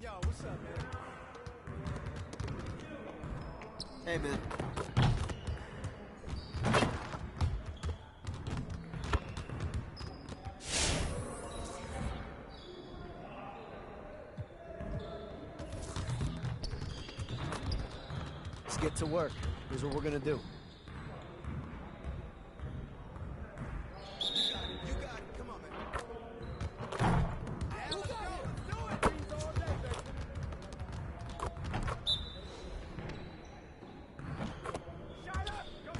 Yo, what's up, man? Hey, man. Let's get to work. Here's what we're gonna do. You got it. Come on, man. Yeah, let's go. Let's do it. Dreams all day, baby. Shut up. Go.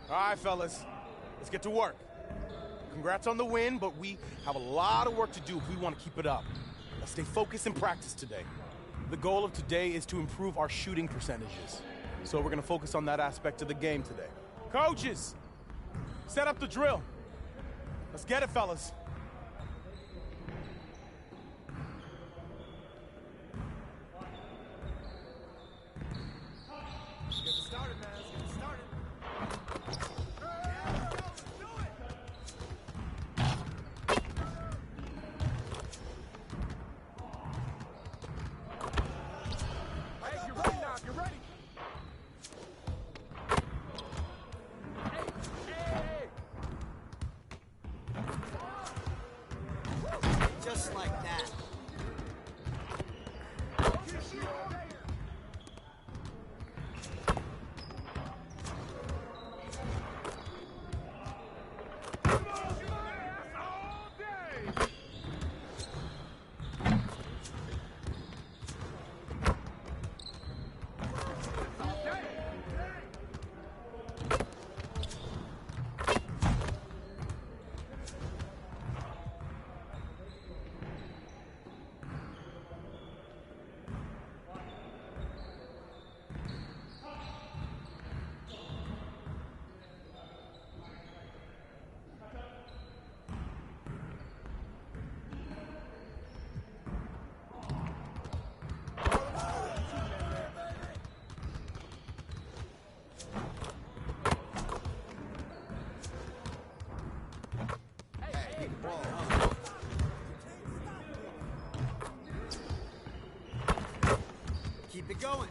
All right, fellas, let's get to work. Congrats on the win, but we have a lot of work to do if we want to keep it up. Let's stay focused in practice today. The goal of today is to improve our shooting percentages. So we're going to focus on that aspect of the game today. Coaches, set up the drill. Let's get it, fellas. Let's get started, man. Let's get started. Just like that. Keep it going.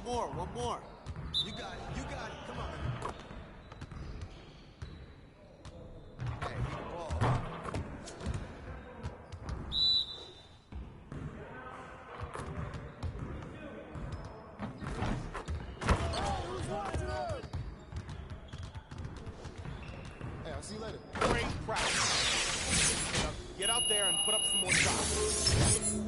One more. You got it. You got it. Come on, man. Hey, keep the ball. Huh? Hey, I'll see you later. Great practice. Now, get out there and put up some more shots.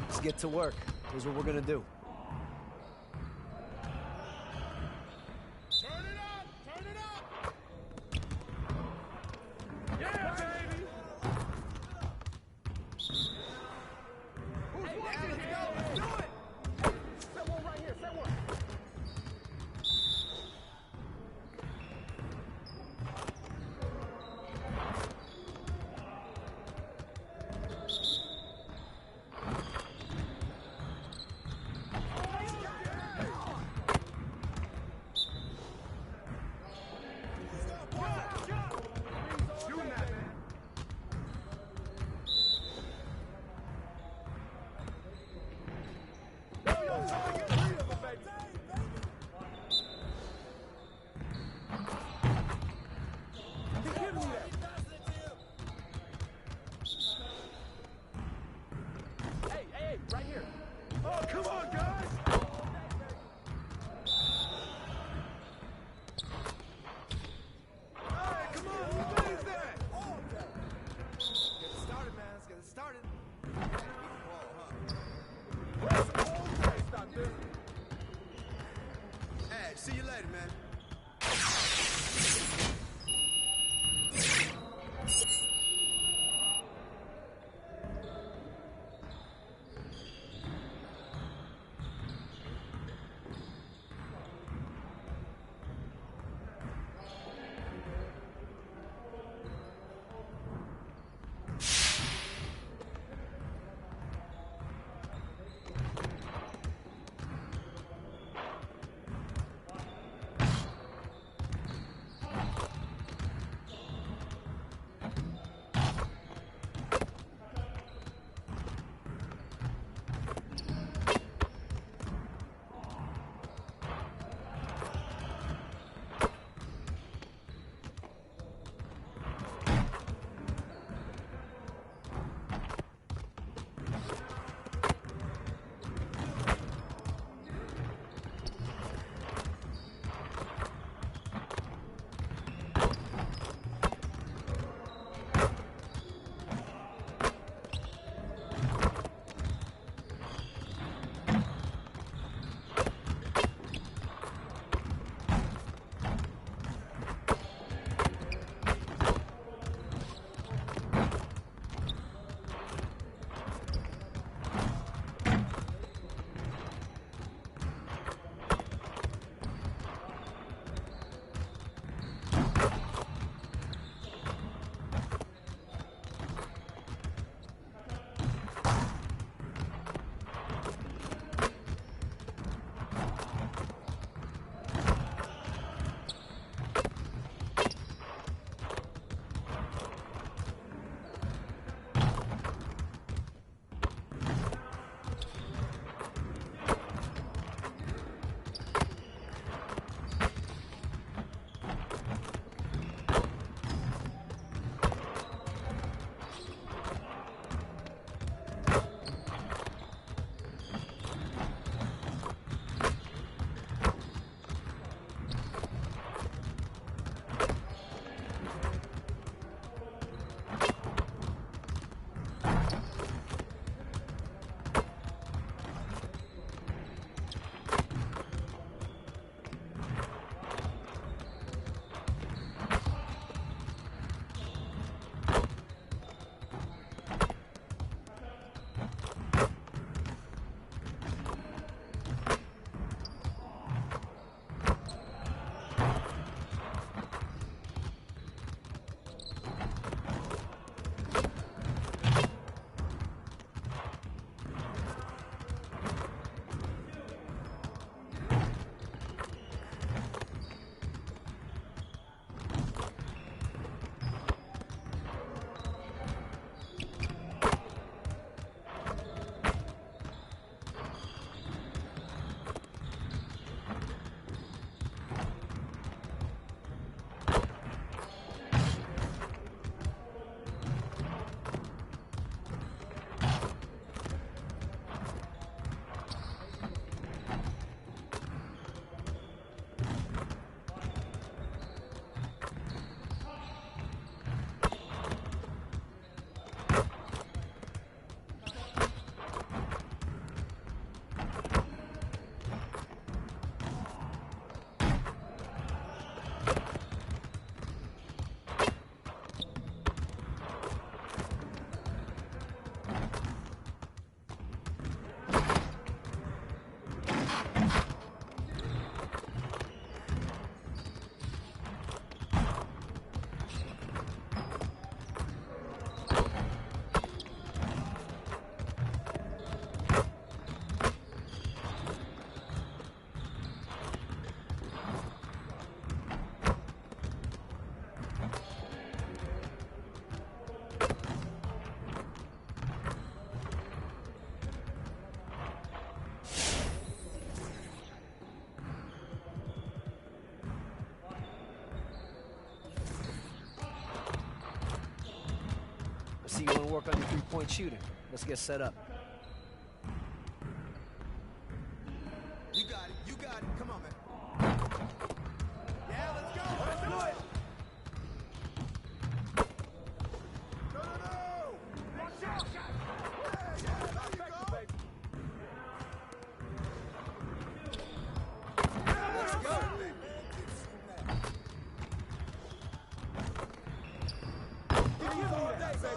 Let's get to work. Here's what we're gonna do. Turn it up! Turn it up! Yeah, baby! Hey, now let's go! Let's do it! Set one right here, set one! see you want to work on your three-point shooting. Let's get set up. You got it. You got it. Come on, man. Yeah, let's go. Let's do it. No. Watch out, guys. Yeah, there you go. Baby. Let's go. All day, baby.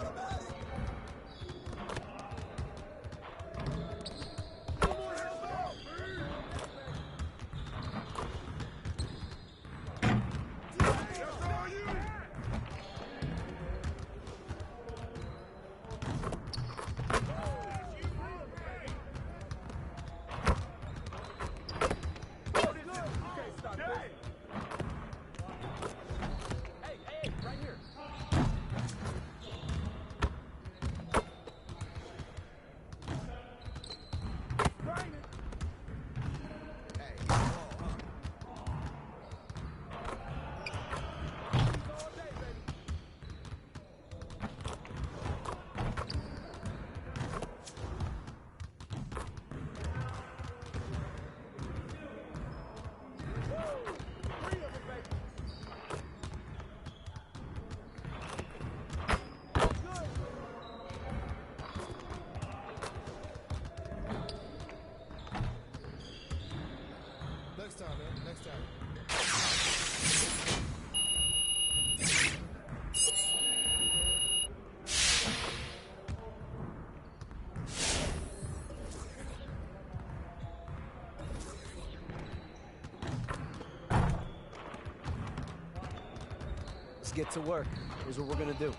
Next time, man. Next time. Let's get to work. Here's what we're gonna do.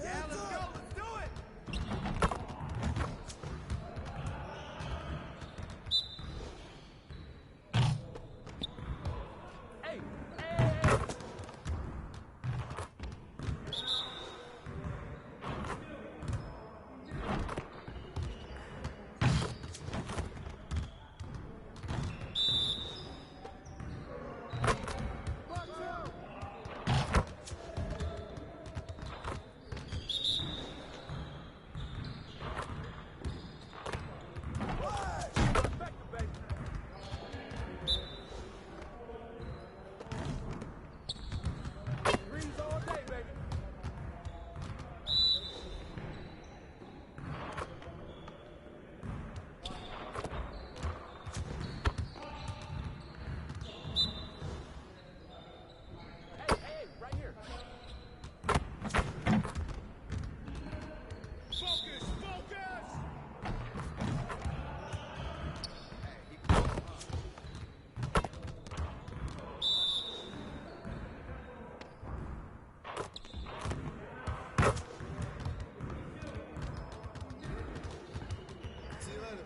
Yeah, let's go. Let's do it. Hey. Greens all day, baby. Hey, right here. Focus. See you later.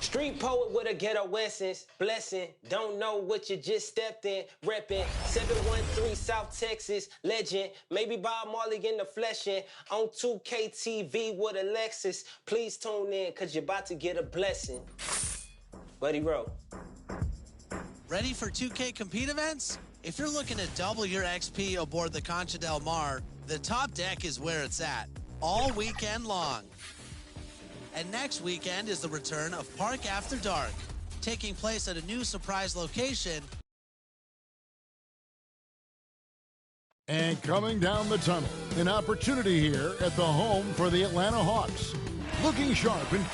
Street poet with a ghetto essence, blessing. Don't know what you just stepped in. Reppin' 713 South Texas, legend. Maybe Bob Marley in the flesh in. On 2K TV with a Lexus. Please tune in, cause you're about to get a blessing. Buddy Rowe. Ready for 2K Compete events? If you're looking to double your XP aboard the Concha Del Mar, the top deck is where it's at, all weekend long. And next weekend is the return of Park After Dark, taking place at a new surprise location. And coming down the tunnel, an opportunity here at the home for the Atlanta Hawks. Looking sharp in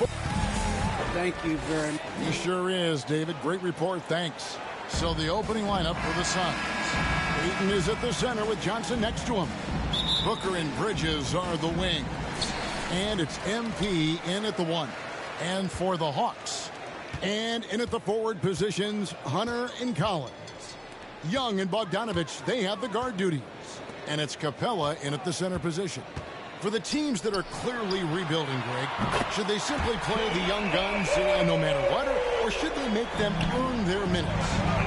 Thank you very much. He sure is, David. Great report, thanks. So the opening lineup for the Suns. Ayton is at the center with Johnson next to him. Booker and Bridges are the wings. And it's MP in at the 1. And for the Hawks. And in at the forward positions, Hunter and Collins. Young and Bogdanovich, they have the guard duties. And it's Capella in at the center position. For the teams that are clearly rebuilding, Greg, should they simply play the young guns no matter what, or should they make them earn their minutes?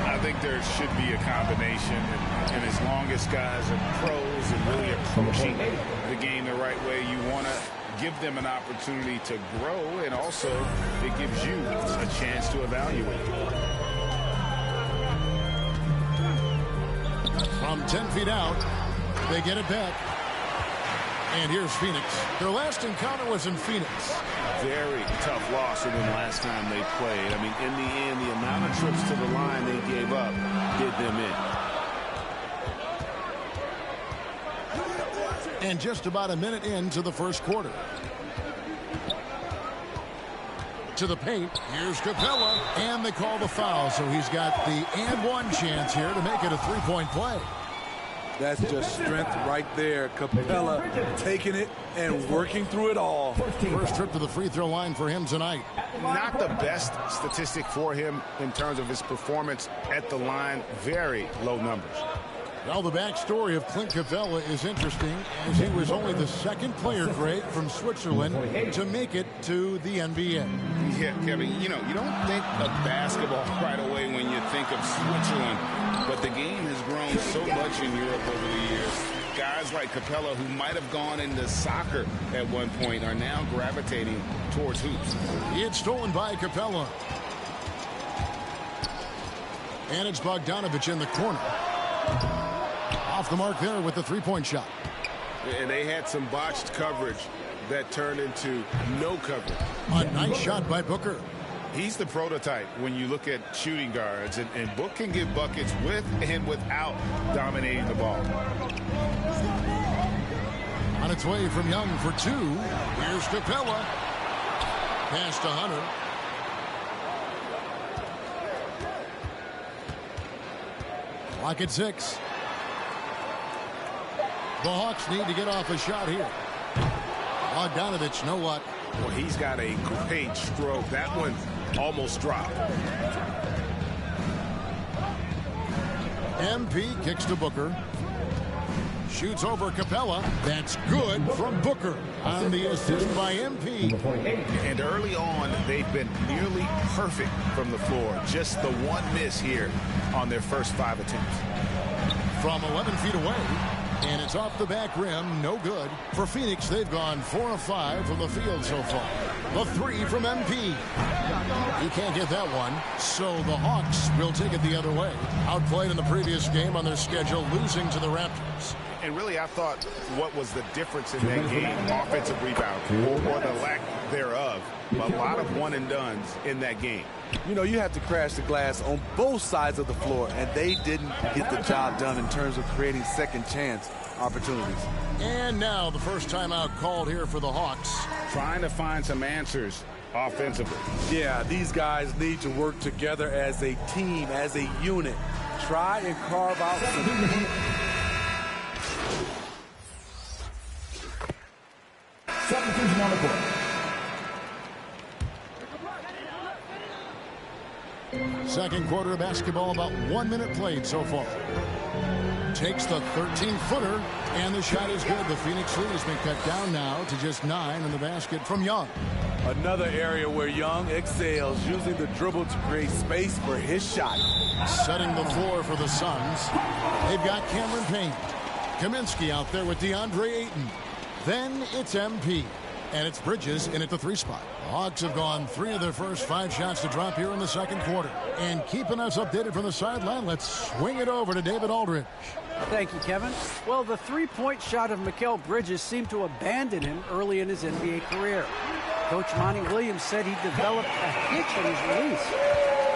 I think there should be a combination, and as long as guys are pros and really approaching the game the right way, you want to give them an opportunity to grow, and also it gives you a chance to evaluate. From 10 feet out, they get it back. And here's Phoenix. Their last encounter was in Phoenix. Very tough loss than last time they played. I mean, in the end, the amount of trips to the line they gave up did them in. And just about a minute into the first quarter. To the paint. Here's Capella. And they call the foul. So he's got the and one chance here to make it a three-point play. That's just strength right there. Capella taking it and working through it all. First trip to the free throw line for him tonight. Not the best statistic for him in terms of his performance at the line. Very low numbers. Well, the backstory of Clint Capella is interesting, as he was only the second player, Greg, from Switzerland to make it to the NBA. Yeah, Kevin, you know, you don't think of basketball right away when you think of Switzerland, but the game has grown so much in Europe over the years. Guys like Capella, who might have gone into soccer at one point, are now gravitating towards hoops. It's stolen by Capella. And it's Bogdanovich in the corner. Off the mark there with the three-point shot. And they had some botched coverage that turned into no coverage. A nice shot by Booker. He's the prototype when you look at shooting guards, and Book can give buckets with and without dominating the ball. On its way from Young for two. Here's Capella. Pass to Hunter. Clock at 6. The Hawks need to get off a shot here. Bogdanovich, no luck. Well, he's got a great stroke. That one almost dropped. MP kicks to Booker. Shoots over Capella. That's good from Booker on the assist by MP. And early on, they've been nearly perfect from the floor. Just the one miss here on their first 5 attempts. From 11 feet away. And it's off the back rim, no good. For Phoenix, they've gone 4 of 5 from the field so far. The three from MP. He can't get that one, so the Hawks will take it the other way. Outplayed in the previous game on their schedule, losing to the Raptors. And really, I thought what was the difference in that game, offensive rebound, or the lack thereof. A lot of one-and-dones in that game. You know, you have to crash the glass on both sides of the floor, and they didn't get the job done in terms of creating second chance opportunities. And now the first timeout called here for the Hawks. Trying to find some answers offensively. Yeah, these guys need to work together as a team, as a unit. Try and carve out some... Substitution on the court. Second quarter of basketball, about 1 minute played so far. Takes the 13-footer, and the shot is good. The Phoenix lead has been cut down now to just 9 in the basket from Young. Another area where Young excels, using the dribble to create space for his shot. Setting the floor for the Suns. They've got Cameron Payne. Kaminsky out there with DeAndre Ayton. Then it's MP. And it's Bridges in at the 3 spot. The Hawks have gone 3 of their first 5 shots to drop here in the second quarter. And keeping us updated from the sideline, let's swing it over to David Aldridge. Thank you, Kevin. Well, the three-point shot of Mikal Bridges seemed to abandon him early in his NBA career. Coach Monty Williams said he developed a hitch in his release.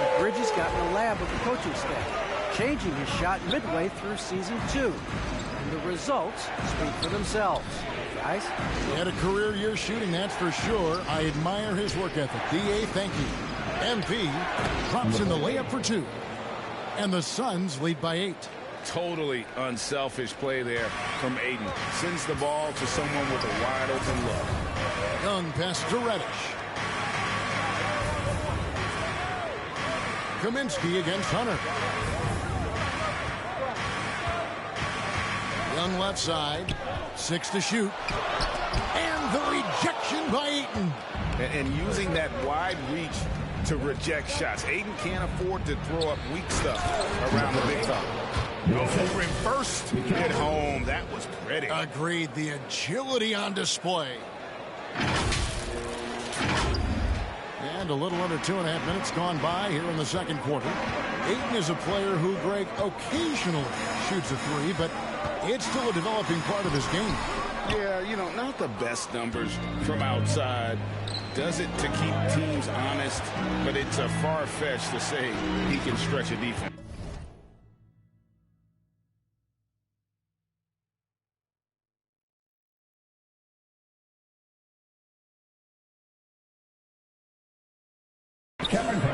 But Bridges got in the lab with the coaching staff, changing his shot midway through season 2. And the results speak for themselves. Guys? He had a career year shooting, that's for sure. I admire his work ethic. D.A., thank you. MP drops in the layup for 2. And the Suns lead by 8. Totally unselfish play there from Ayton. Sends the ball to someone with a wide open look. Young pass to Reddish. Kaminsky against Hunter. Young left side. 6 to shoot. And the rejection by Ayton. And using that wide reach to reject shots. Ayton can't afford to throw up weak stuff around the big fella. Oh, reversed at home. That was pretty. Agreed. The agility on display. And a little under 2.5 minutes gone by here in the second quarter. Ayton is a player who, Greg, occasionally shoots a three, but it's still a developing part of his game. Yeah, you know, not the best numbers from outside. Does it to keep teams honest, but it's a far-fetched to say he can stretch a defense.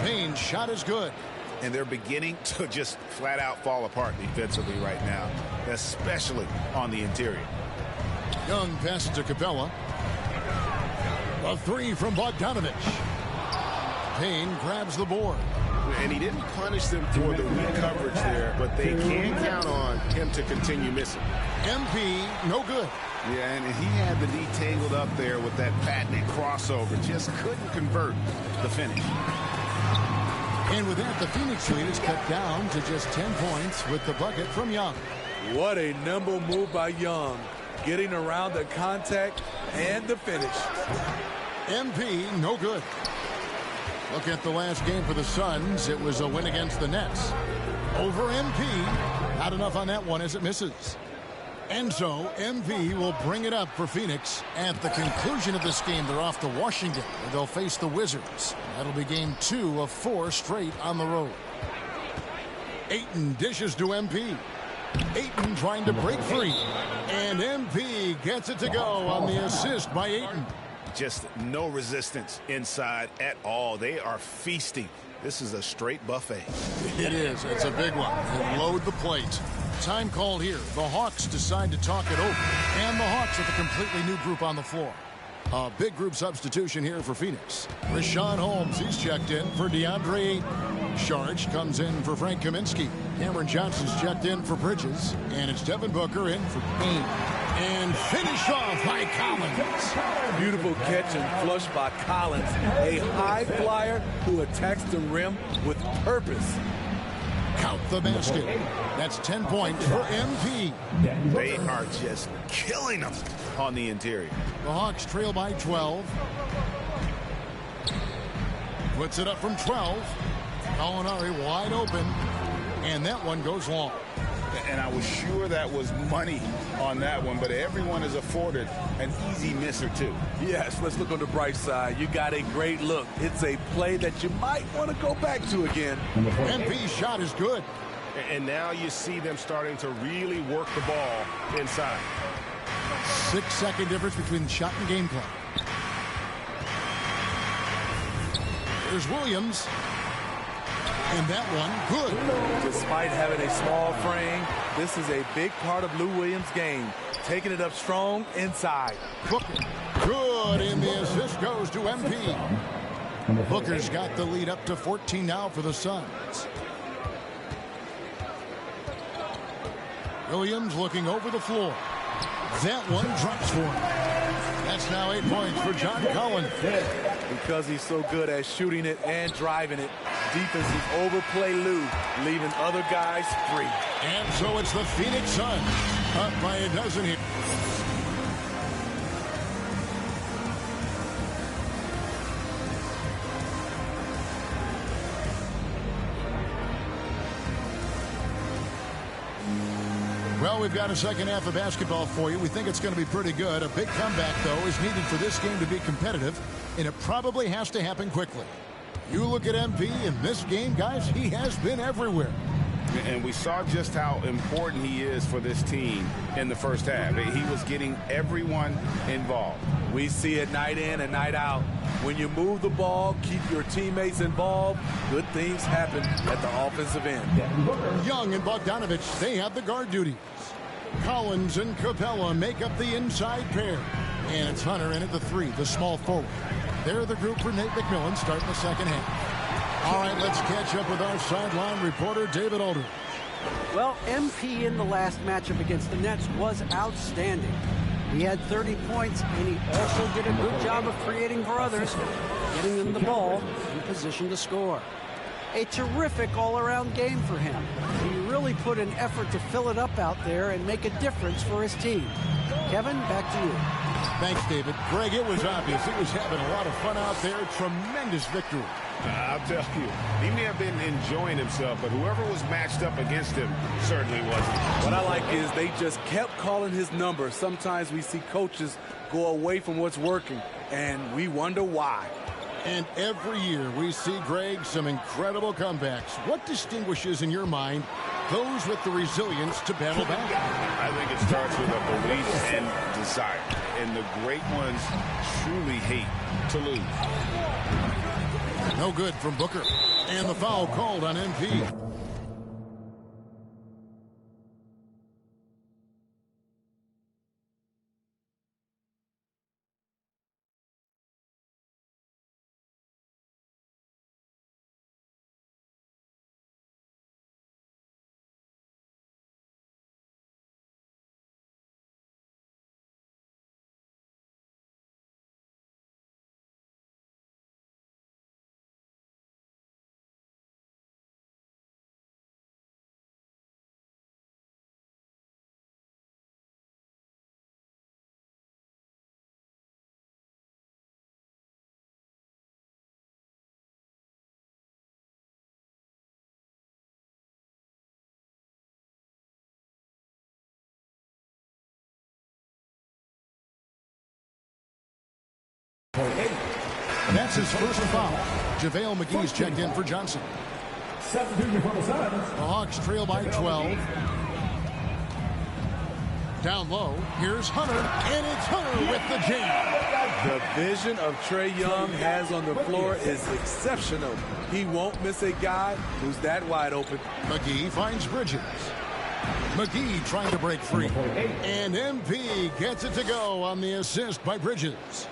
Payne's shot is good. And they're beginning to just flat-out fall apart defensively right now, especially on the interior. Young passes to Capella. A three from Bogdanovich. Payne grabs the board. And he didn't punish them for the weak coverage there, but they can count on him to continue missing. MP, no good. Yeah, and he had the knee tangled up there with that patented crossover. Just couldn't convert the finish. And with that, the Phoenix lead is cut down to just 10 points with the bucket from Young. What a nimble move by Young, getting around the contact and the finish. MP, no good. Look at the last game for the Suns. It was a win against the Nets. Over MP. Not enough on that one as it misses. And so MP will bring it up for Phoenix. At the conclusion of this game, they're off to Washington, where they'll face the Wizards. That'll be game 2 of 4 straight on the road. Ayton dishes to MP. Ayton trying to break free. And MP gets it to go on the assist by Ayton. Just no resistance inside at all. They are feasting. This is a straight buffet. It is. It's a big one. And load the plate. Time called here. The Hawks decide to talk it over. And the Hawks with a completely new group on the floor. A big group substitution here for Phoenix. Richaun Holmes, he's checked in for DeAndre Ayton. Sharge comes in for Frank Kaminsky. Cameron Johnson's checked in for Bridges. And it's Devin Booker in for Payne. And finish off by Collins. Beautiful catch and flush by Collins. A high flyer who attacks the rim with purpose. Count the basket. That's 10 points for MP. They are just killing them on the interior. The Hawks trail by 12. Puts it up from 12. Gallinari wide open. And that one goes long. And I was sure that was money on that one, but everyone is afforded an easy miss or two. Yes, let's look on the bright side. You got a great look. It's a play that you might want to go back to again. MP's shot is good. And now you see them starting to really work the ball inside. 6-second difference between shot and game clock. There's Williams. And that one, good. Despite having a small frame, this is a big part of Lou Williams' game. Taking it up strong inside. Booker, good, and the assist goes to MP. Booker's got the lead up to 14 now for the Suns. Williams looking over the floor. That one drops for him. That's now 8 points for John Collins. Because he's so good at shooting it and driving it, defenses overplay Lou, leaving other guys free. And so it's the Phoenix Suns up by a dozen here. Well, we've got a second half of basketball for you. We think it's going to be pretty good. A big comeback, though, is needed for this game to be competitive, and it probably has to happen quickly. You look at MP in this game, guys, he has been everywhere. And we saw just how important he is for this team in the first half. He was getting everyone involved. We see it night in and night out. When you move the ball, keep your teammates involved, good things happen at the offensive end. Young and Bogdanovich, they have the guard duties. Collins and Capella make up the inside pair. And it's Hunter in at the 3, the small forward. They're the group for Nate McMillan starting the second half. All right, let's catch up with our sideline reporter, David Aldridge. Well, MP in the last matchup against the Nets was outstanding. He had 30 points, and he also did a good job of creating for others, getting them the ball in position to score. A terrific all-around game for him. He really put an effort to fill it up out there and make a difference for his team. Kevin, back to you. Thanks, David. Greg, it was obvious. He was having a lot of fun out there. Tremendous victory. I'll tell you, he may have been enjoying himself, but whoever was matched up against him certainly wasn't. What I like is they just kept calling his number. Sometimes we see coaches go away from what's working, and we wonder why. And every year we see, Greg, some incredible comebacks. What distinguishes, in your mind, those with the resilience to battle back? I think it starts with a belief and desire. And the great ones truly hate to lose. No good from Booker. And the foul called on MP. That's his first foul. JaVale McGee's checked in for Johnson. Substitution for the Suns. The Hawks trail by 12. Down low, here's Hunter, and it's Hunter with the jam. The vision of Trae Young has on the floor is exceptional. He won't miss a guy who's that wide open. McGee finds Bridges. McGee trying to break free. And MP gets it to go on the assist by Bridges.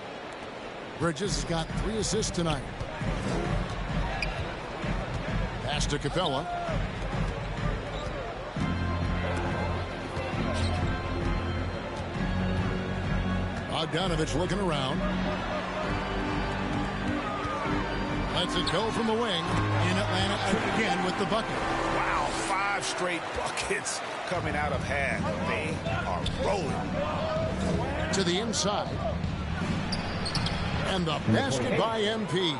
Bridges has got 3 assists tonight. Pass to Capella. Bogdanovich looking around. Lets it go from the wing. In Atlanta again with the bucket. Wow, 5 straight buckets coming out of half. They are rolling. To the inside. And the basket by MP.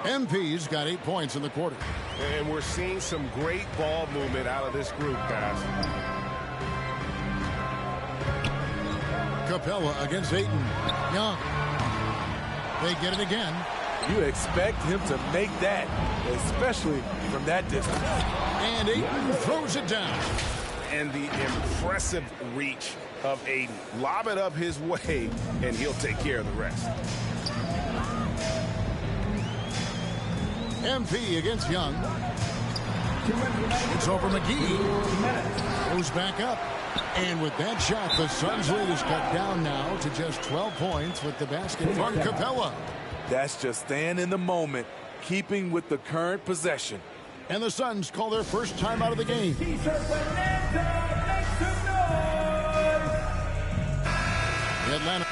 MP's got 8 points in the quarter. And we're seeing some great ball movement out of this group, guys. Capella against Ayton. Young. They get it again. You expect him to make that, especially from that distance. And Ayton throws it down. And the impressive reach of Ayton. Lob it up his way, and he'll take care of the rest. MP against Young. It's over McGee. Goes back up. And with that shot, the Suns' lead is cut down now to just 12 points with the basket from Capella. That's just staying in the moment, keeping with the current possession. And the Suns call their first time out of the game. Atlanta.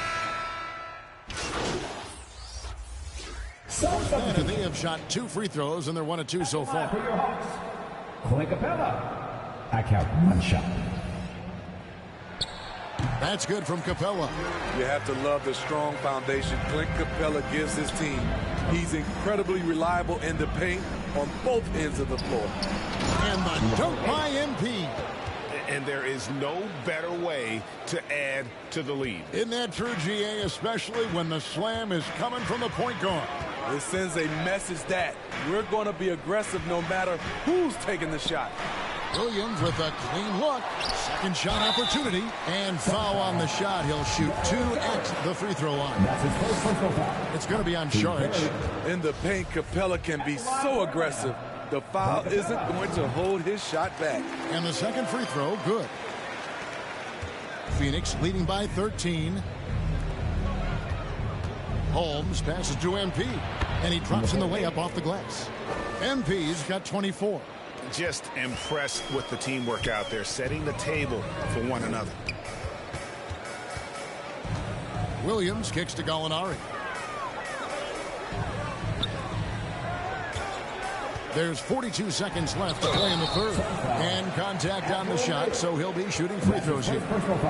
And they have shot 2 free throws, and they're 1 of 2 so far. Clint Capella. I count 1 shot. That's good from Capella. You have to love the strong foundation Clint Capella gives his team. He's incredibly reliable in the paint on both ends of the floor. And the dunk by MP. And there is no better way to add to the lead. Isn't that true, GA, especially when the slam is coming from the point guard? It sends a message that we're going to be aggressive no matter who's taking the shot. Williams with a clean look. Second shot opportunity. And foul on the shot. He'll shoot 2 at the free throw line. That's his first personal foul. It's going to be on Saric. In the paint, Capella can be so aggressive. The foul isn't going to hold his shot back. And the second free throw, good. Phoenix leading by 13. Holmes passes to MP. And he drops in the layup off the glass. MP's got 24. Just impressed with the teamwork out there, setting the table for one another. Williams kicks to Gallinari. There's 42 seconds left to play in the third. And contact on the shot, so he'll be shooting free throws here.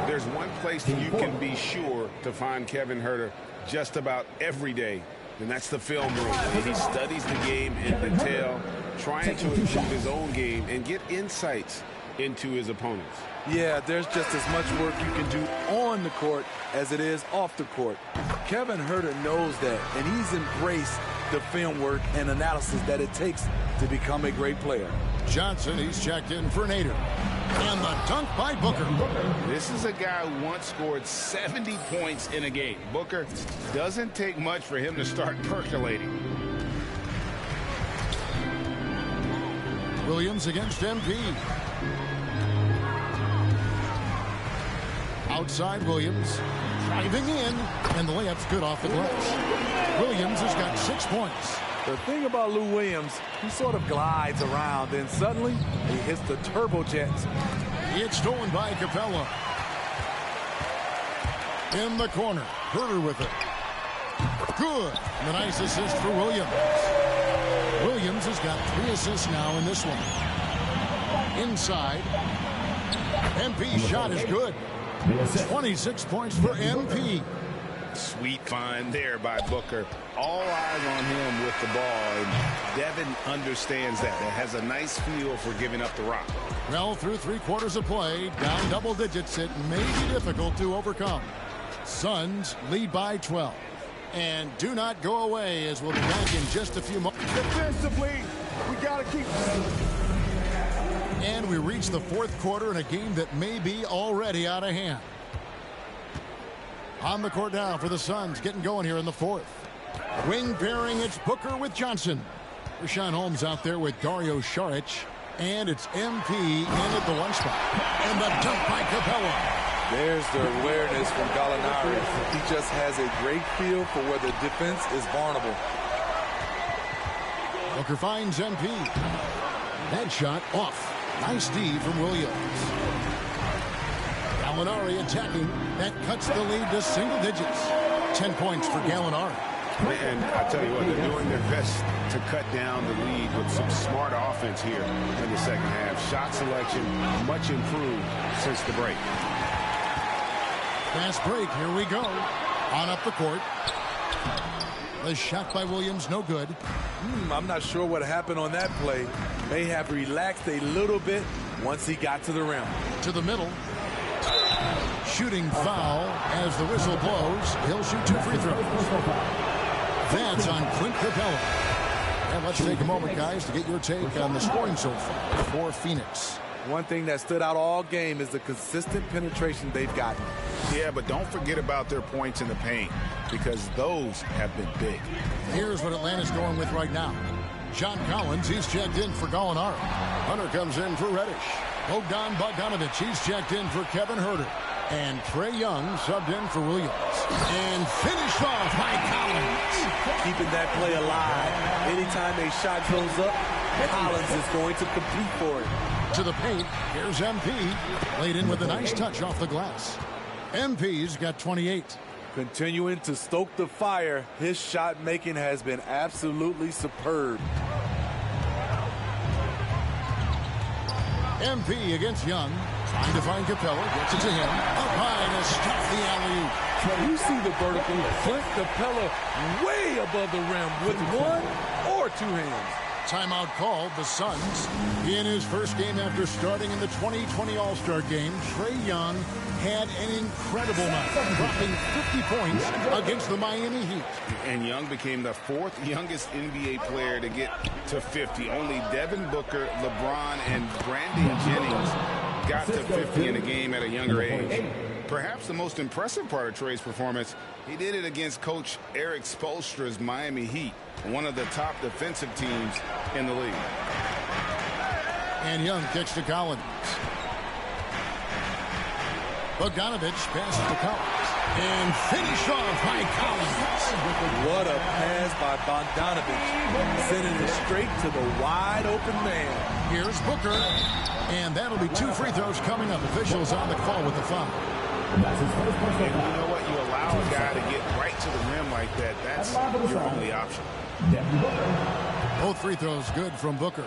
There's one place that you can be sure to find Kevin Huerter just about every day, and that's the film room. He studies the game in detail, trying to improve his own game and get insights into his opponents. Yeah, there's just as much work you can do on the court as it is off the court. Kevin Huerter knows that, and he's embraced the film work and analysis that it takes to become a great player. Johnson, he's checked in for Nader. And the dunk by Booker. This is a guy who once scored 70 points in a game. Booker, doesn't take much for him to start percolating. Williams against MP. Outside Williams, driving in, and the layup's good off the glass. Williams has got 6 points. The thing about Lou Williams, he sort of glides around, and suddenly he hits the turbojets. It's stolen by Capella. In the corner, Huerter with it. Good. And a nice assist for Williams. Williams has got 3 assists now in this one. Inside. MP's shot is good. 26 points for MP. Sweet find there by Booker. All eyes on him with the ball, and Devin understands that. That has a nice feel for giving up the rock. Well, through 3 quarters of play, down double digits, it may be difficult to overcome. Suns lead by 12. And do not go away, as we'll be back in just a few moments. Defensively, we got to keep... And we reach the 4th quarter in a game that may be already out of hand. On the court now for the Suns, getting going here in the 4th. Wing pairing, it's Booker with Johnson. Rashawn Holmes out there with Dario Saric. And it's MP in at the 1 spot. And the dunk by Capella. There's the awareness from Gallinari. He just has a great feel for where the defense is vulnerable. Booker finds MP. That shot off. Nice D from Williams. Gallinari attacking. That cuts the lead to single digits. 10 points for Gallinari. And I tell you what, they're doing their best to cut down the lead with some smart offense here in the second half. Shot selection much improved since the break. Fast break, here we go. On up the court. The shot by Williams, no good. I'm not sure what happened on that play. May have relaxed a little bit once he got to the rim. To the middle. Shooting foul as the whistle blows. He'll shoot 2 free throws. That's on Clint Capella. And let's take a moment, guys, to get your take on the scoring so far for Phoenix. One thing that stood out all game is the consistent penetration they've gotten. Yeah, but don't forget about their points in the paint, because those have been big. Here's what Atlanta's going with right now. John Collins, he's checked in for Gallinari. Hunter comes in for Reddish. Bogdan Bogdanovic, he's checked in for Kevin Huerter. And Trae Young subbed in for Williams. And finished off by Collins. Keeping that play alive. Anytime a shot goes up, Collins is going to compete for it. To the paint, here's MP. Laid in with a nice touch off the glass. MP's got 28. Continuing to stoke the fire, his shot making has been absolutely superb. MP against Young. Trying to find Capella. Gets it to him. Up high to stop the alley-oop. You see the vertical. Clint Capella way above the rim with 1 or 2 hands. Timeout called. The Suns. In his first game after starting in the 2020 All-Star Game, Trae Young had an incredible night, dropping 50 points against the Miami Heat. And Young became the 4th youngest NBA player to get to 50. Only Devin Booker, LeBron, and Brandon Jennings got to 50 in a game at a younger age. Perhaps the most impressive part of Trae's performance, he did it against Coach Eric Spoelstra's Miami Heat, one of the top defensive teams in the league. And Young kicks to Collins. Bogdanovic passes to Collins. And finished off by Collins. What a pass by Bogdanovic. Sending it straight to the wide open man. Here's Booker. And that'll be 2 free throws coming up. Officials on the call with the foul. And you know what? You allow a guy to get right to the rim like that. That's your only option. Both free throws good from Booker.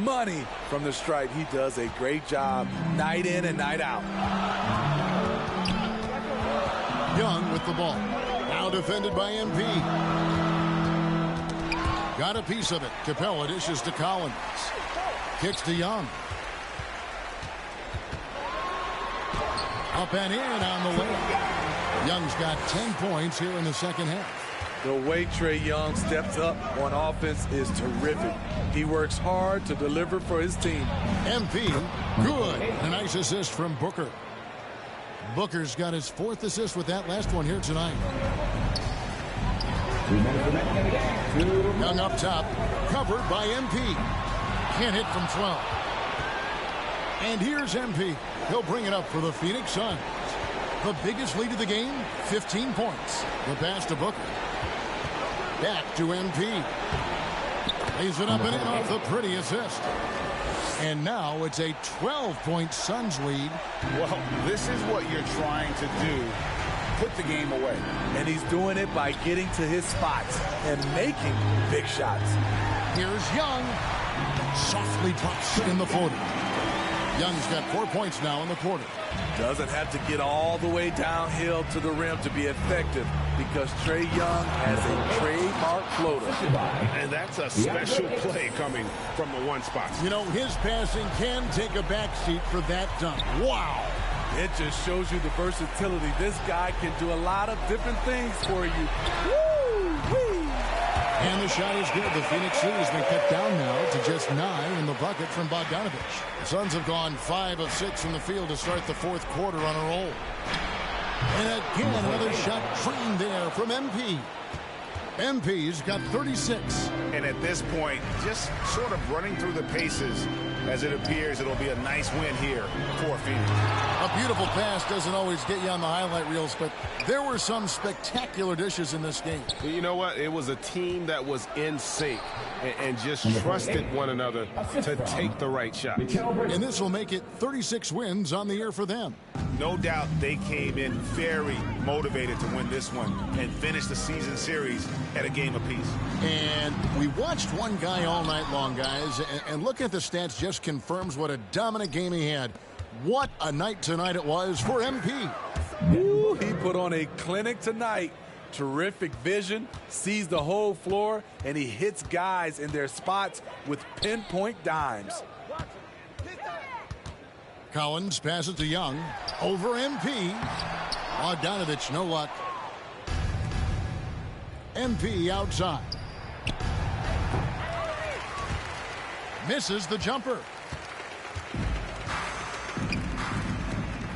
Money from the stripe. He does a great job night in and night out. Young with the ball. Now defended by MP. Got a piece of it. Capella dishes to Collins. Kicks to Young. Up and in on the layup. Young's got 10 points here in the second half. The way Trae Young steps up on offense is terrific. He works hard to deliver for his team. MP, good. A nice assist from Booker. Booker's got his 4th assist with that last one here tonight. Young up top, covered by MP. Can't hit from 12. And here's MP. He'll bring it up for the Phoenix Suns. The biggest lead of the game, 15 points. The pass to Booker. Back to MP. Lays it up and in off the pretty assist. And now it's a 12-point Suns lead. Well, this is what you're trying to do. Put the game away. And he's doing it by getting to his spots and making big shots. Here's Young. Softly drops in the floater. Young's got 4 points now in the quarter. Doesn't have to get all the way downhill to the rim to be effective because Trae Young has a trademark floater. And that's a special play coming from the one spot. You know, his passing can take a backseat for that dunk. Wow. It just shows you the versatility. This guy can do a lot of different things for you. Woo-wee. And the shot is good. The Phoenix lead has been cut down now to just 9 in the bucket from Bogdanovich. The Suns have gone 5 of 6 from the field to start the 4th quarter on a roll. And again, another shot trained there from MP. MP's got 36. And at this point, just sort of running through the paces as it appears it'll be a nice win here for Phoenix. A beautiful pass doesn't always get you on the highlight reels, but there were some spectacular dishes in this game. You know what? It was a team that was in sync and just trusted one another to take the right shot. And this will make it 36 wins on the year for them. No doubt they came in very motivated to win this one and finish the season series at a game apiece. And we watched one guy all night long, guys, and looking at the stats just confirms what a dominant game he had. What a night tonight it was for MP. Woo, he put on a clinic tonight. Terrific vision, sees the whole floor, and he hits guys in their spots with pinpoint dimes. Collins passes to Young. Over MP. Bogdanovich, no luck. MP outside. Misses the jumper.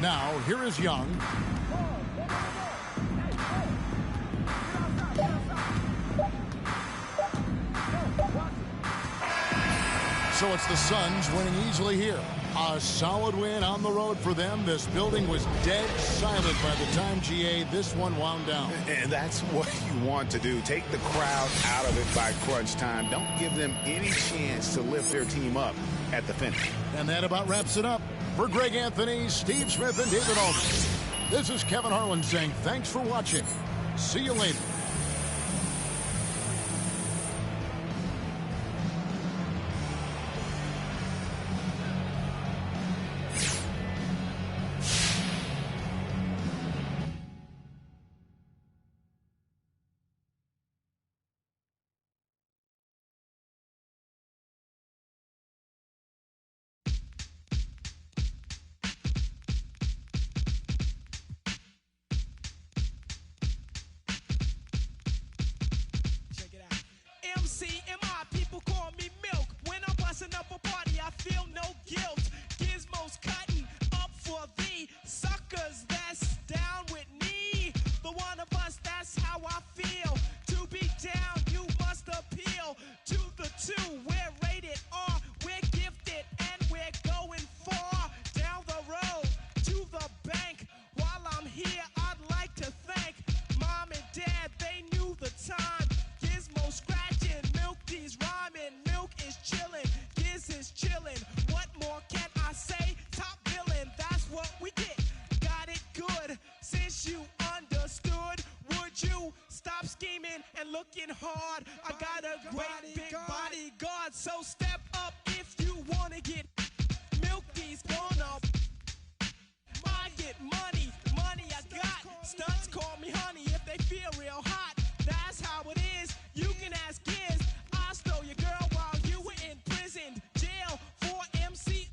Now, here is Young. So it's the Suns winning easily here. A solid win on the road for them. This building was dead silent by the time, GA, this one wound down. And that's what you want to do. Take the crowd out of it by crunch time. Don't give them any chance to lift their team up at the finish. And that about wraps it up. For Greg Anthony, Steve Smith, and David Aldridge, this is Kevin Harlan saying thanks for watching. See you later. What more can I say? Top villain, that's what we get. Got it good. looking hard. I got a great big bodyguard, so step up if you wanna get Milky's gonna. I get money I got. Stunts call me honey if they feel real hot. That's how it is. You can ask Giz. I stole your girl while you were in prison. Jail for MC.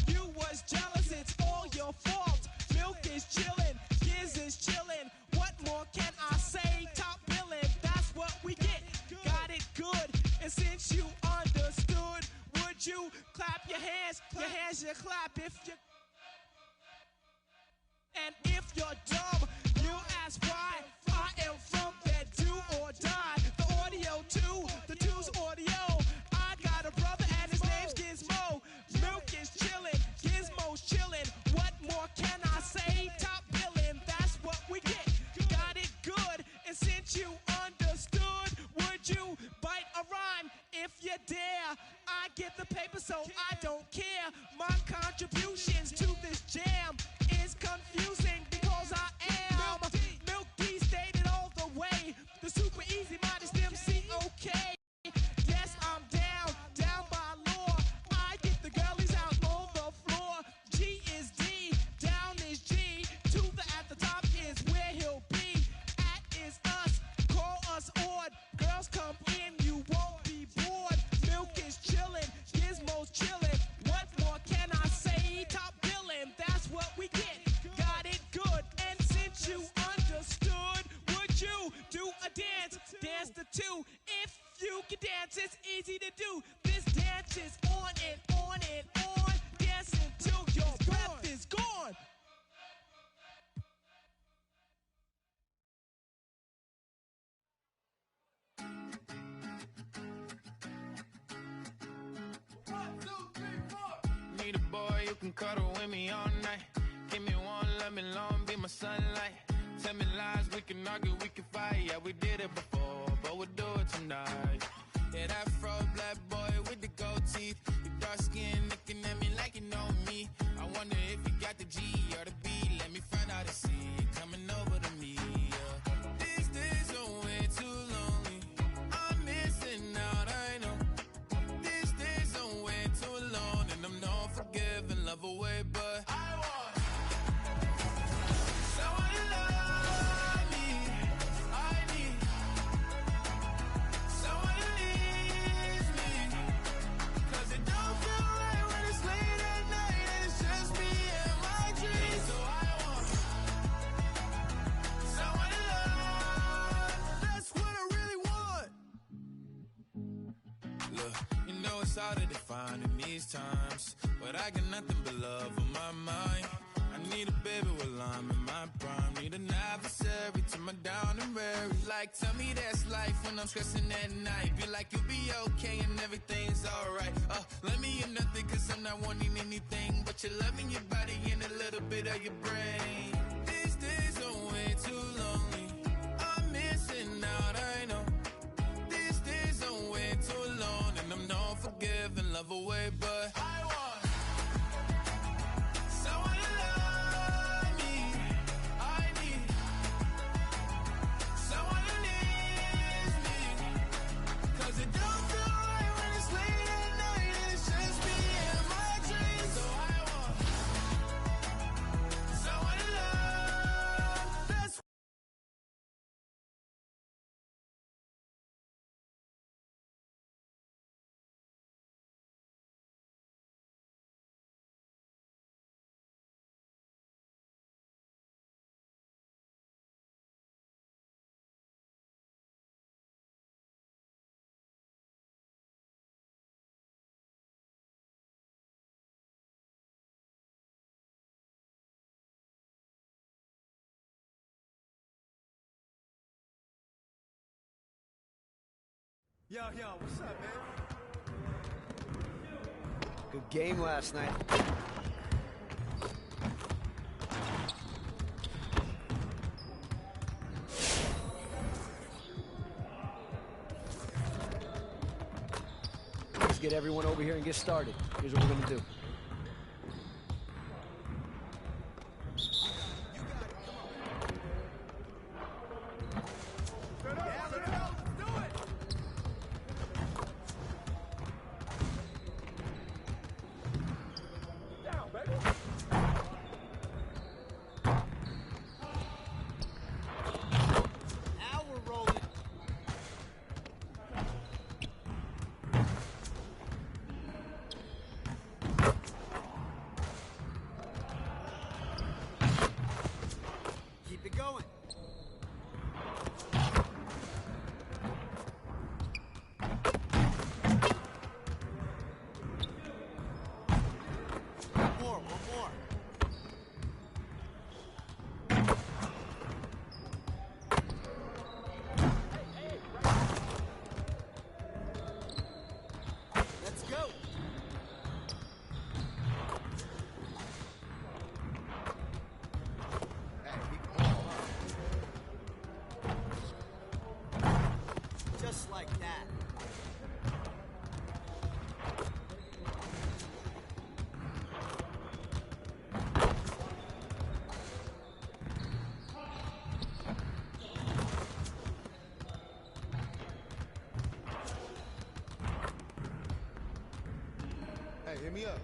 You was jealous, it's all your fault. Milk is chillin', Giz is chillin'. What more can I say? Top billin', that's what we get. Got it good, and since you understood, would you clap your hands? Your hands you clap if you. And if you're dumb, you ask why. I am from that do or die. The audio too, the two's audio. I got a brother and his name's Gizmo. Milk is chillin', Gizmo's chillin'. What more can I say? Top billin', that's what we get. Got it good, and since you understood, would you bite a rhyme if you dare? I get the paper, so I don't care. My contributions to this jam is confusing because I am Milk D stated all the way. The super easy modest MC, okay. Yes, I'm down by law. I get the girlies out on the floor. G is D, down is G. To the at the top is where he'll be. At is us, call us odd. Girls come in, you won't be bored. Milk is chillin', Gizmo's chillin'. What more can I say? Top billin', that's what we get. Got it good, and since you understood, would you do a dance? Dance the two. If you can dance, it's easy to do. This dance is on and on and on. Dance until your breath is gone. Need a boy you can cuddle with me all night. Give me one, let me long, be my sunlight. Tell me lies, we can argue, we can fight. Yeah, we did it before, but we'll do it tonight. Yeah, that fro black boy with the gold teeth. Your dark skin looking at me like you know me. I wonder if you got the G or the B. Let me find out and see you coming over to me. Yeah. These days are way too lonely. I'm missing out, I know. These days are way too long, and I'm not forgiving, love away, but I want someone to love me. I need someone to leave me, 'cause it don't feel right when it's late at night and it's just me and my dreams. So I want someone to love. That's what I really want. Look, you know it's hard to define in these times, but I got nothing but love on my mind. I need a baby while I'm in my prime. Need an adversary to my down and weary. Like, tell me that's life when I'm stressing at night. Be like, you'll be okay and everything's alright. Let me in nothing, 'cause I'm not wanting anything but your love in your body and a little bit of your brain. These days are way too lonely. I'm missing out, I know. These days are way too long, and I'm not forgiving, love away, but I want someone to love me. I need someone to leave me, 'cause it don't feel right when it's late at night and it's just me and my dreams. So I want someone to love. That's Yo, what's up, man? Good game last night. Let's get everyone over here and get started. Here's what we're gonna do. Hey, hit me up.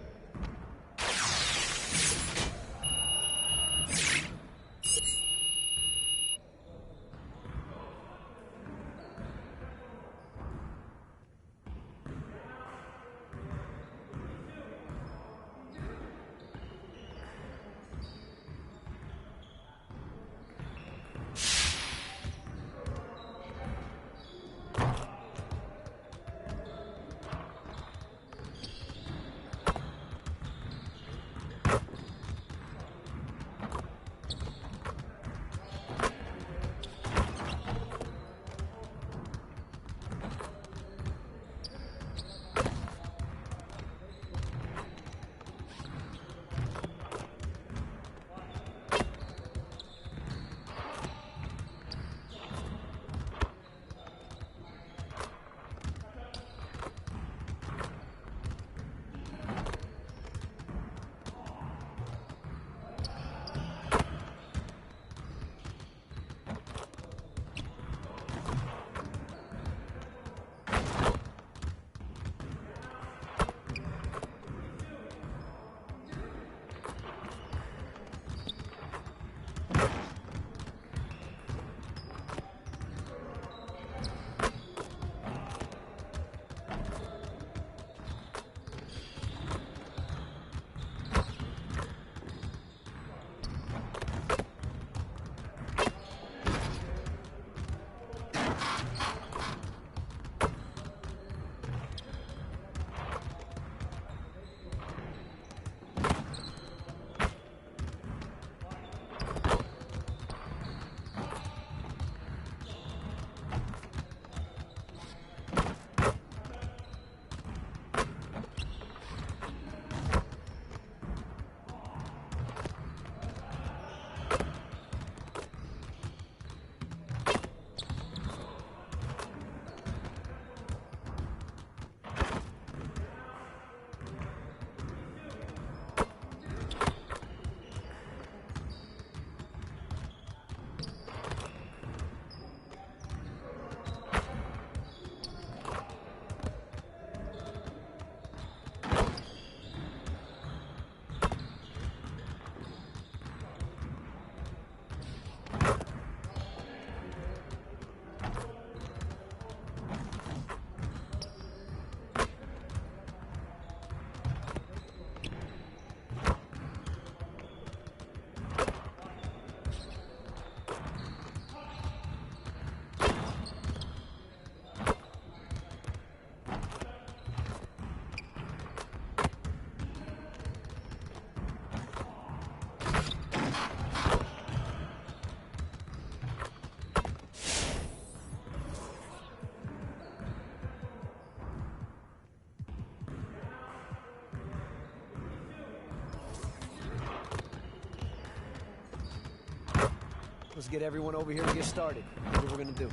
Let's get everyone over here and get started. Here's what we're gonna do.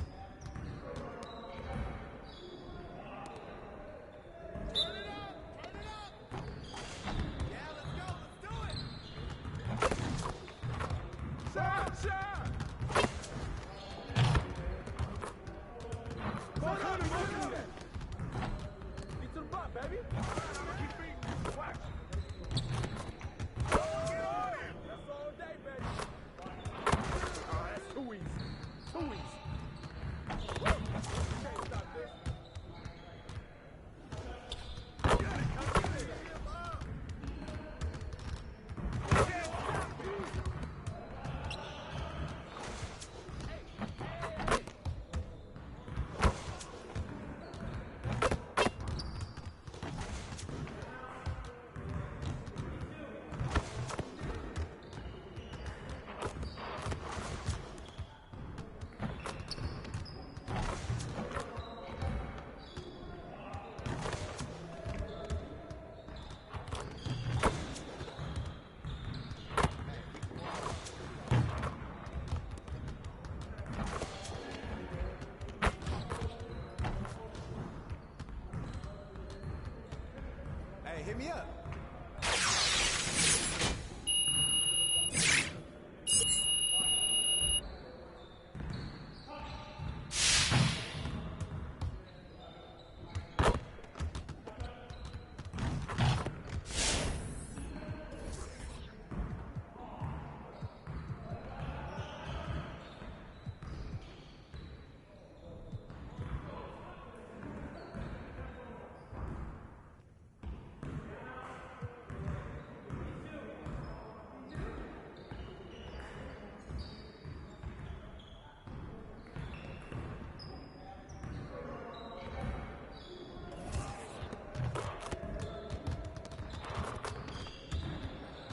Hey, hit me up.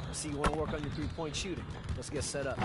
I see you want to work on your three-point shooting. Let's get set up.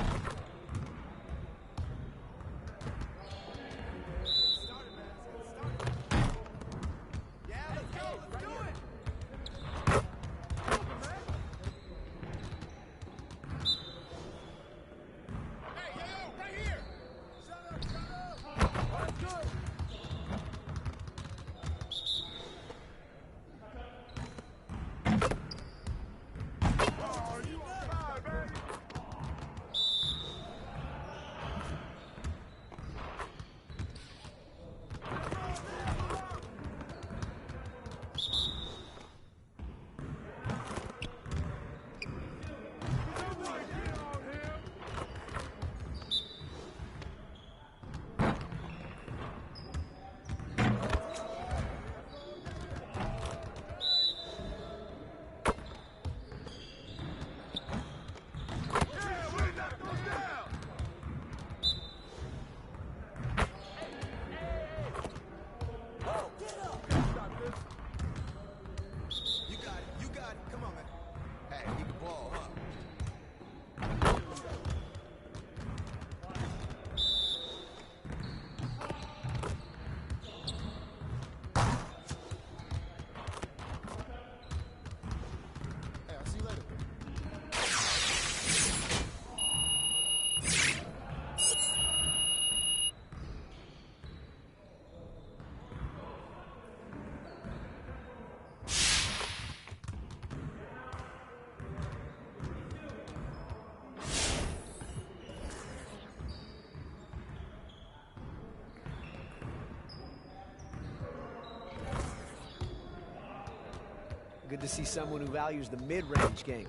Good to see someone who values the mid-range game.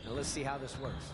Now let's see how this works.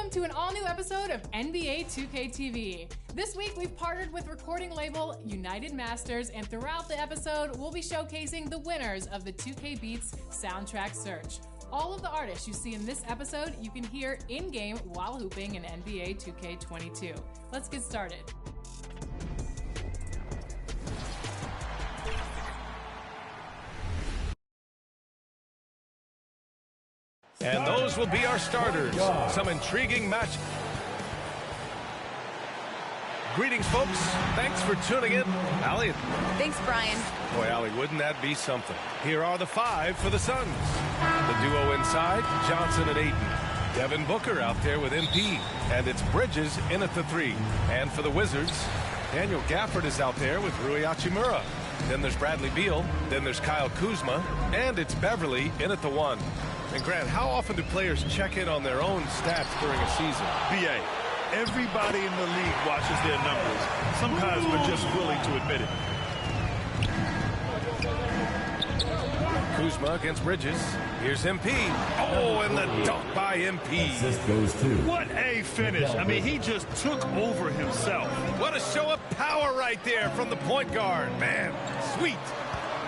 Welcome to an all-new episode of NBA 2K TV. This week, we've partnered with recording label United Masters, and throughout the episode, we'll be showcasing the winners of the 2K Beats soundtrack search. All of the artists you see in this episode, you can hear in-game while hooping in NBA 2K22. Let's get started. And those will be our starters. Some intriguing match. Greetings, folks. Thanks for tuning in. Allie. Thanks, Brian. Boy, Allie, wouldn't that be something? Here are the five for the Suns. The duo inside, Johnson and Ayton. Devin Booker out there with MP. And it's Bridges in at the three. And for the Wizards, Daniel Gafford is out there with Rui Hachimura. Then there's Bradley Beal. Then there's Kyle Kuzma. And it's Beverly in at the one. And Grant, how often do players check in on their own stats during a season? BA, everybody in the league watches their numbers. Some guys are just willing to admit it. Kuzma against Bridges. Here's MP. Oh, and the dunk by MP. Assist goes to. What a finish. I mean, he just took over himself. What a show of power right there from the point guard. Man, sweet.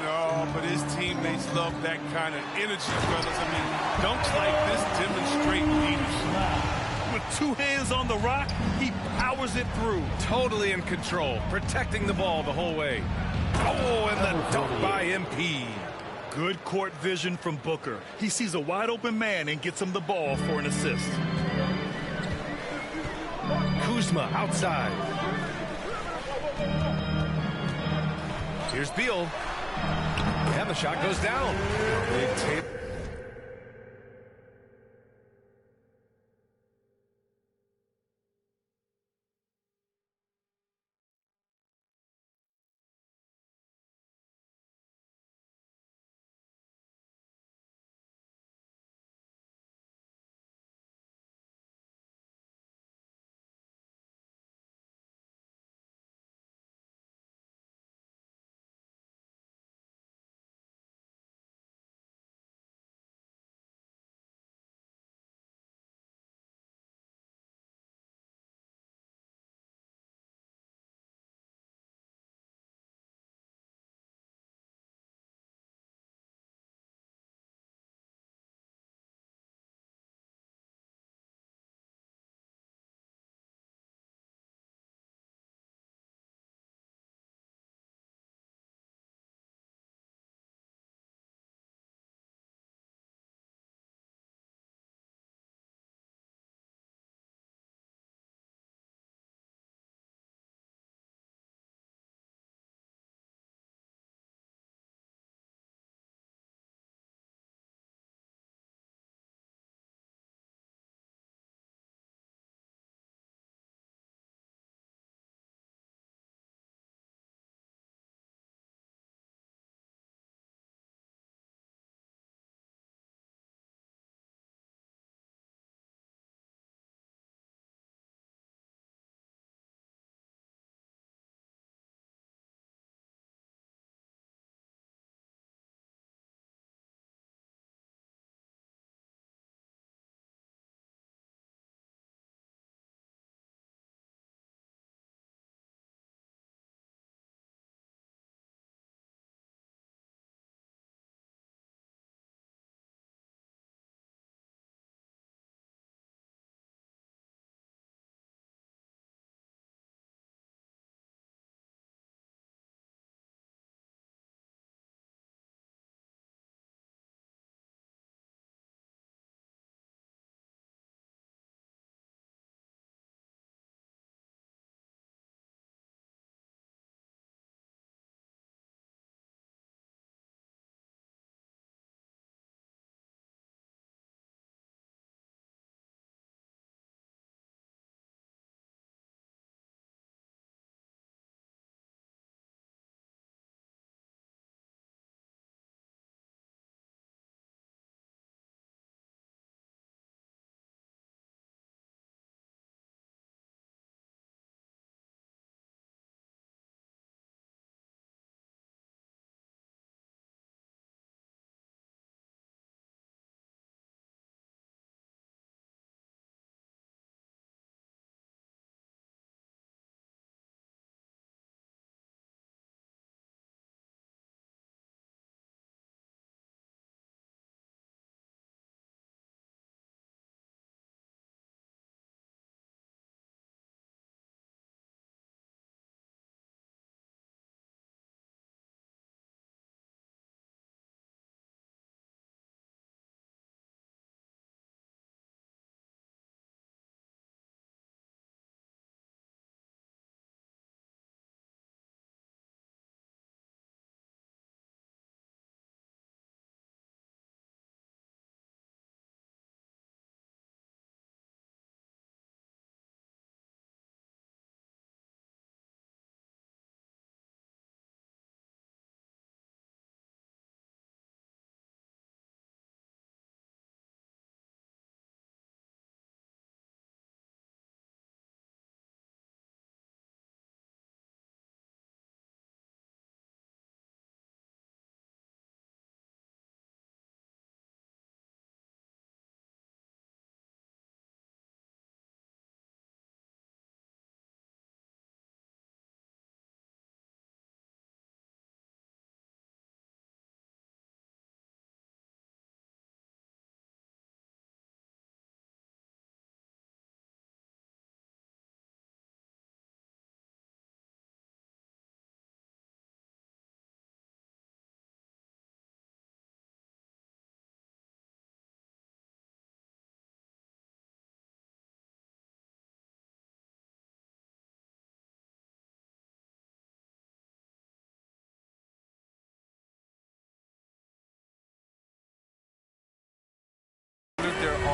No, but his teammates love that kind of energy, fellas. I mean, dunks like this demonstrate leadership. With two hands on the rock, he powers it through. Totally in control, protecting the ball the whole way. Oh, and the dunk by MP. Good court vision from Booker. He sees a wide open man and gets him the ball for an assist. Kuzma outside. Here's Beal. And the shot goes down. Big tape.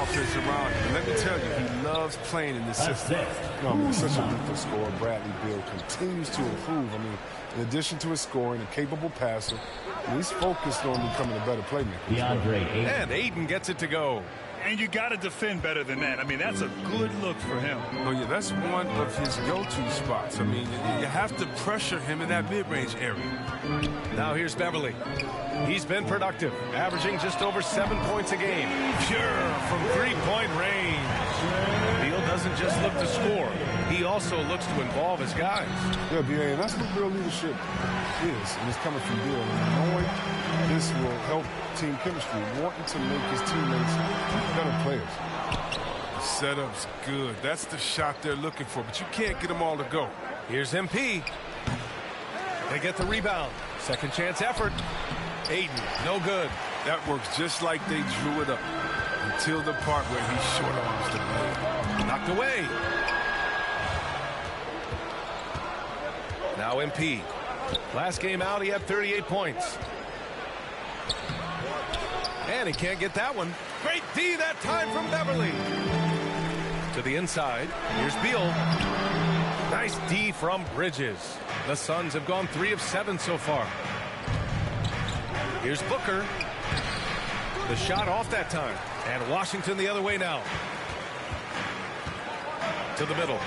offense around him. And let me tell you, he loves playing in this system. No, I mean, he's such a lethal scorer. Bradley Beal continues to improve. I mean, in addition to his scoring, a capable passer, he's focused on becoming a better playmaker. And Ayton gets it to go. And you got to defend better than that. I mean, that's a good look for him. Oh, yeah, that's one of his go-to spots. I mean, you have to pressure him in that mid-range area. Now here's Beverly. He's been productive, averaging just over 7 points a game. Pure from three-point range. Beal doesn't just look to score. He also looks to involve his guys. Yeah, B.A., and that's what real leadership is, and it's coming from Beal. And knowing this will help team chemistry, wanting to make his teammates better players. The setup's good. That's the shot they're looking for, but you can't get them all to go. Here's MP. They get the rebound. Second chance effort. Ayton, no good. That works just like they drew it up until the part where he short arms the play. Knocked away. Now MP. Last game out, he had 38 points. And he can't get that one. Great D that time from Beverly. To the inside. Here's Beal. Nice D from Bridges. The Suns have gone 3 of 7 so far. Here's Booker. The shot off that time. And Washington the other way now. To the middle.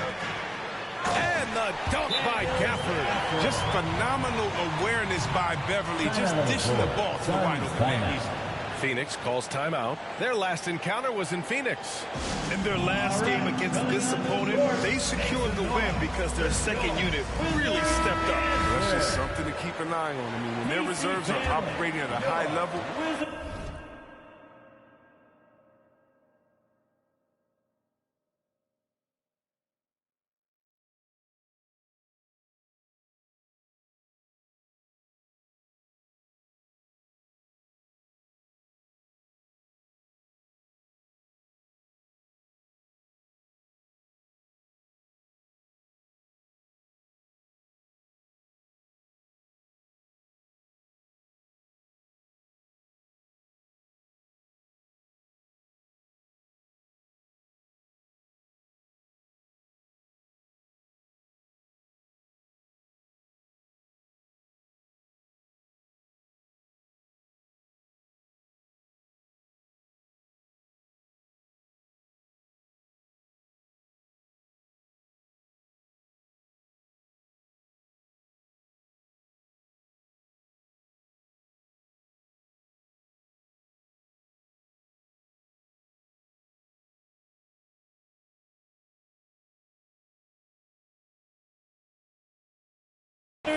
And the dunk by Gafford. Just phenomenal awareness by Beverly. Just dishing the ball to the wide open man. Phoenix calls timeout. Their last encounter was in Phoenix. In their last game against this opponent, they secured the win because their second unit really stepped up. That's just something to keep an eye on. I mean, when their reserves are operating at a high level,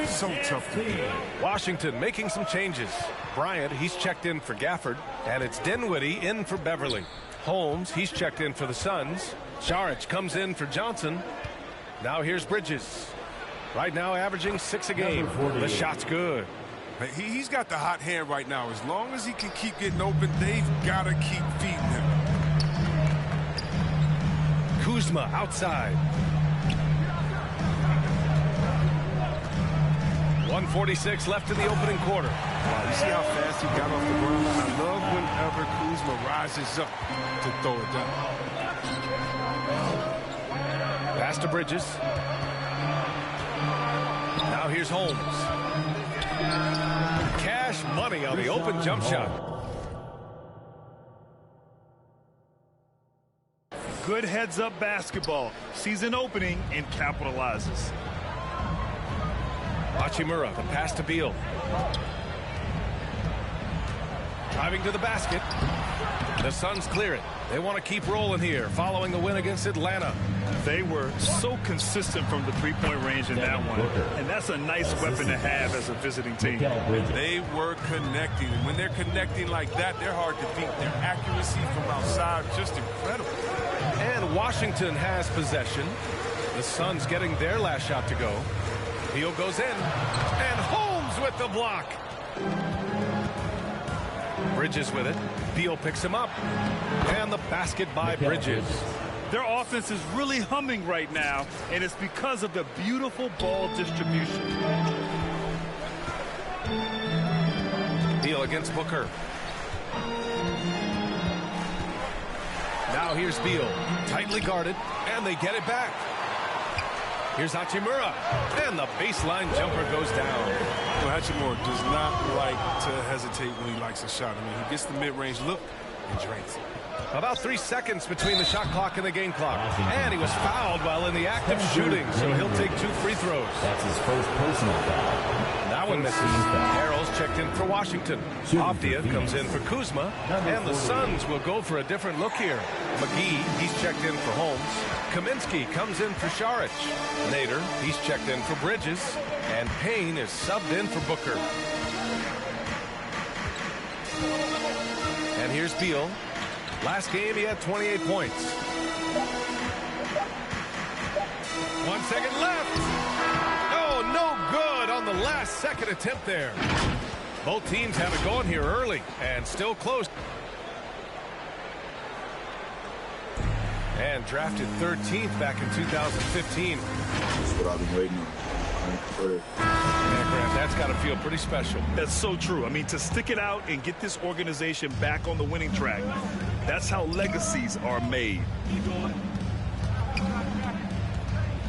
so tough to do. Washington making some changes. Bryant, he's checked in for Gafford. And it's Dinwiddie in for Beverly. Holmes, he's checked in for the Suns. Saric comes in for Johnson. Now here's Bridges. Right now averaging 6 a game. The shot's good. He's got the hot hand right now. As long as he can keep getting open, they've got to keep feeding him. Kuzma outside. 1:46 left in the opening quarter. Wow, you see how fast he got off the ground? I love whenever Kuzma rises up to throw it down. Pass to Bridges. Now here's Holmes. Cash money on the open jump shot. Good heads-up basketball. Sees an opening and capitalizes. Hachimura, the pass to Beal. Driving to the basket. The Suns clear it. They want to keep rolling here following the win against Atlanta. They were so consistent from the three-point range in that one. And that's a nice weapon to have as a visiting team. They were connecting. And when they're connecting like that, they're hard to beat. Their accuracy from outside, just incredible. And Washington has possession. The Suns getting their last shot to go. Beal goes in, and Holmes with the block. Bridges with it. Beal picks him up, and the basket by Bridges. Their offense is really humming right now, and it's because of the beautiful ball distribution. Beal against Booker. Now here's Beal, tightly guarded, and they get it back. Here's Hachimura, and the baseline jumper goes down. Well, Hachimura does not like to hesitate when he likes a shot. I mean, he gets the mid-range look and drains it. About 3 seconds between the shot clock and the game clock. And he was fouled while in the act of shooting, so he'll take 2 free throws. That's his first personal foul. That one misses. Harrell's checked in for Washington. Avdia comes in for Kuzma. And the Suns will go for a different look here. McGee, he's checked in for Holmes. Kaminsky comes in for Šarić. Nader, he's checked in for Bridges. And Payne is subbed in for Booker. And here's Beal. Last game, he had 28 points. 1 second left. Oh, no good on the last second attempt there. Both teams have it going here early and still close. And drafted 13th back in 2015. That's what I've been waiting on. Yeah, Grant, that's got to feel pretty special. That's so true. I mean, to stick it out and get this organization back on the winning track, that's how legacies are made.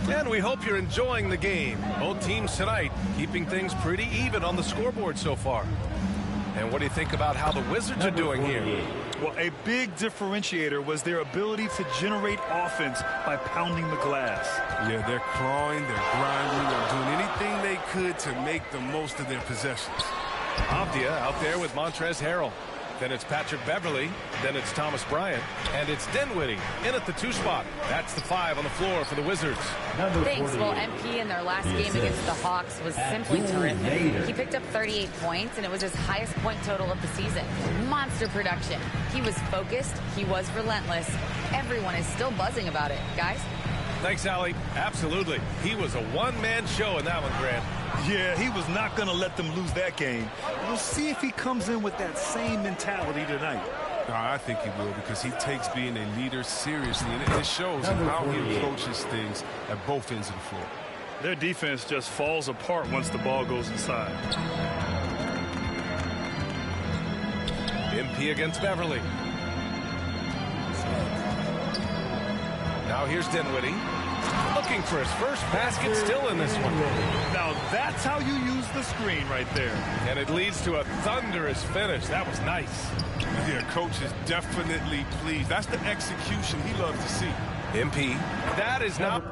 And we hope you're enjoying the game. Both teams tonight keeping things pretty even on the scoreboard so far. And what do you think about how the Wizards are doing here? Well, a big differentiator was their ability to generate offense by pounding the glass. Yeah, they're clawing, they're grinding, they're doing anything they could to make the most of their possessions. Avdia out there with Montrezl Harrell. Then it's Patrick Beverly. Then it's Thomas Bryant. And it's Dinwiddie in at the 2 spot. That's the 5 on the floor for the Wizards. Thanks. Well, MP in their last game against the Hawks was simply terrific. He picked up 38 points, and it was his highest point total of the season. Monster production. He was focused. He was relentless. Everyone is still buzzing about it. Guys? Thanks, Allie. Absolutely. He was a one-man show in that one, Grant. Yeah, he was not going to let them lose that game. We'll see if he comes in with that same mentality tonight. I think he will, because he takes being a leader seriously, and it shows in how he approaches things at both ends of the floor. Their defense just falls apart once the ball goes inside. MP against Beverly. Now here's Dinwiddie. Looking for his first basket, still in this one. Now that's how you use the screen right there. And it leads to a thunderous finish. That was nice. Yeah, coach is definitely pleased. That's the execution he loves to see. MP. That is not...